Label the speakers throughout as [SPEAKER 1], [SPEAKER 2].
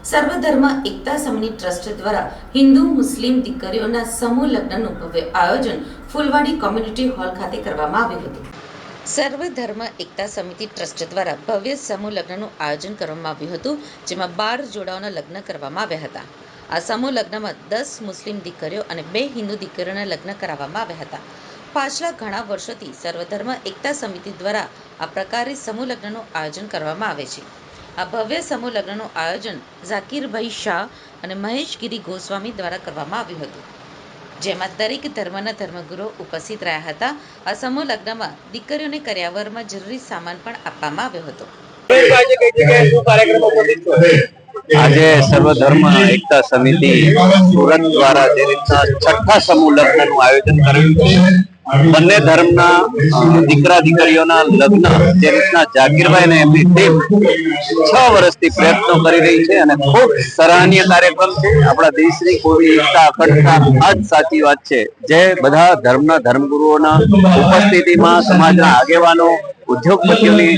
[SPEAKER 1] સર્વધર્મ એકતા સમિતિ ટ્રસ્ટ દ્વારા હિન્દુ મુસ્લિમ દીકરીઓના સમૂહ લગ્નનું ભવ્ય આયોજન ફૂલવાડી કોમ્યુનિટી હોલ ખાતે કરવામાં આવ્યું હતું। સર્વધર્મ એકતા સમિતિ ટ્રસ્ટ દ્વારા ભવ્ય સમૂહ લગ્નનું આયોજન કરવામાં આવ્યું હતું, જેમાં 12 જોડાઓના લગ્ન કરવામાં આવ્યા હતા। આ સમૂહ લગ્નમાં 10 મુસ્લિમ દીકરીઓ અને 2 હિન્દુ દીકરીઓના લગ્ન કરાવવામાં આવ્યા હતા। પાછલા ઘણા વર્ષોથી સર્વધર્મ એકતા સમિતિ દ્વારા આ પ્રકારે સમૂહ લગ્નનું આયોજન કરવામાં આવે છે। આ ભવ્ય સમૂહ લગ્નનું આયોજન ઝાકીરભાઈ શાહ અને મહેશગીરી ગોસ્વામી દ્વારા કરવામાં આવ્યું હતું, જેમાં દરેક ધર્મના ધર્મગુરુઓ ઉપસ્થિત રહ્યા હતા। આ સમૂહ લગ્નમાં દીકરીઓને કરિયાવરમાં જરૂરી સામાન પણ આપવામાં આવ્યો હતો।
[SPEAKER 2] આજે સર્વધર્મ એકતા સમિતિ સુરત દ્વારા જે રીતના છઠ્ઠા સમૂહ લગ્નનું આયોજન કર્યું છે, બંને ધર્મના દીકરા દીકરીઓના લગ્ન જે રીતના ઝાકીરભાઈ અને એમની ટીમ 6 વર્ષથી પ્રયત્નો કરી રહી છે અને ખૂબ સરાહનીય કાર્યક્રમ છે। આપણા દેશની કોઈ એકતા અખંડતા આ જ સાચી વાત છે, જે બધા ધર્મના ધર્મગુરુઓના ઉપસ્થિતિમાં સમાજના આગેવાનો ઉદ્યોગપતિઓની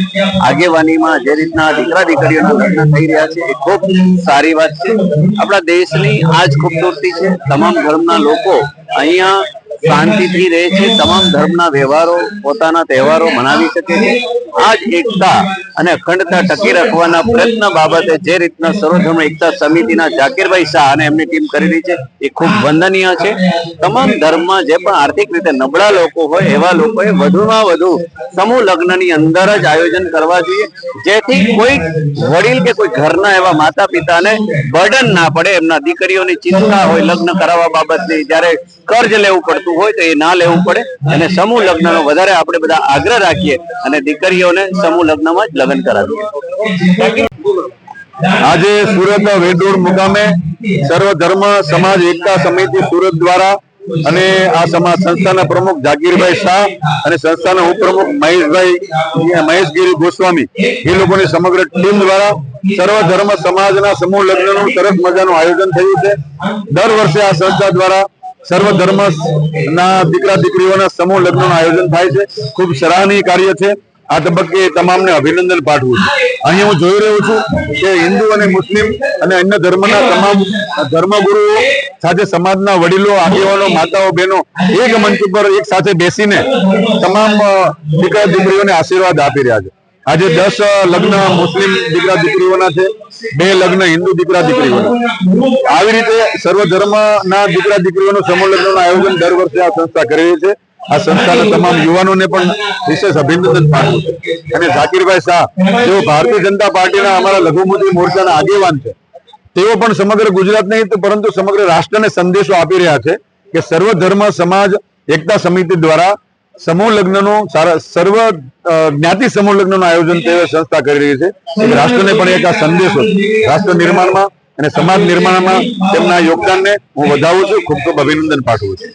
[SPEAKER 2] આગેવાનીમાં જે રીતના દીકરા દીકરીઓના લગ્ન થઈ રહ્યા છે એ ખૂબ સારી વાત છે। આપણા દેશની આ જ ખૂબસૂરતી છે, તમામ ધર્મના લોકો અહીંયા શાંતિથી રહે છે, તમામ ધર્મના વ્યવહારો પોતાના તહેવારો મનાવી શકે છે। આ જ એકતા અને અખંડતા ટકી રાખવાના પ્રયત્ન બાબતે જે રીતના સર્વધર્મ એકતા સમિતિના ઝાકીરભાઈ શાહ અને એમની ટીમ કરી રહી છે એ ખૂબ વંદનીય છે। તમામ ધર્મમાં જે પણ આર્થિક રીતે નબળા લોકો હોય એવા લોકોએ વધુમાં વધુ સમૂહ લગ્નની અંદર જ આયોજન કરવા જોઈએ, જેથી કોઈ વડીલ કે કોઈ ઘરના એવા માતા પિતાને બર્ડન ના પડે। એમના દીકરીઓની ચિંતા હોય લગ્ન કરાવવા બાબતની, જ્યારે કર્જ લેવું પડતું હોય તો એ ના લેવું પડે અને સમૂહ લગ્નનો વધારે આપણે બધા આગ્રહ રાખીએ અને દીકરીઓને સમૂહ લગ્નમાં જ લગ્ન કરાવીએ।
[SPEAKER 3] આજે સુરત વેડ રોડ મુકામે સર્વધર્મ સમાજ એકતા સમિતિ સુરત દ્વારા અને આ સમાજ સંસ્થાના પ્રમુખ ઝાકીરભાઈ શાહ અને સંસ્થાના ઉપપ્રમુખ મહેશગીરી ગોસ્વામી એ લોકોની સમગ્ર ટીમ દ્વારા સર્વધર્મ સમાજના સમૂહ લગ્નનું સરસ મજાનું આયોજન થયું છે। દર વર્ષે આ સંસ્થા દ્વારા સર્વધર્મ ના દીકરા દીકરીઓના સમૂહ લગ્નનું આયોજન થાય છે, ખૂબ સરાહનીય કાર્ય છે। આ તબક્કે તમામને અભિનંદન પાઠવું છું। અહીં હું જોઈ રહ્યો છું કે હિન્દુ અને મુસ્લિમ અને અન્ય ધર્મના તમામ ધર્મગુરુઓ સાથે સમાજના વડીલો, આગેવાનો, માતાઓ, બહેનો એક મંચ ઉપર એક સાથે બેસીને તમામ દીકરા દીકરીઓને આશીર્વાદ આપી રહ્યા છે। આજે 10 લગ્ન મુસ્લિમ દીકરા દીકરીઓના છે, 2 લગ્ન હિન્દુ દીકરા દીકરીઓના। આવી રીતે સર્વધર્મના દીકરા દીકરીઓનું સમૂહ લગ્નનું આયોજન દર વર્ષે આ સંસ્થા કરી રહી છે। આ સંસ્થાના તમામ યુવાનોને પણ વિશેષ અભિનંદન પાઠવું છું। અને ઝાકીરભાઈ શાહ જેઓ ભારતીય જનતા પાર્ટીના અમારા લઘુમતી મોરચાના આગેવાન છે, તેઓ પણ સમગ્ર ગુજરાત નહીં પરંતુ સમગ્ર રાષ્ટ્રને સંદેશો આપી રહ્યા છે કે સર્વધર્મ સમાજ એકતા સમિતિ દ્વારા સમૂહ લગ્નનું સર્વ જ્ઞાતિ સમૂહ લગ્નનું આયોજન તે સંસ્થા કરી રહી છે। રાષ્ટ્રને પણ એક આ સંદેશો રાષ્ટ્ર નિર્માણમાં અને સમાજ નિર્માણમાં તેમના યોગદાનને હું વધાવું છું, ખૂબ ખૂબ અભિનંદન પાઠવું છું।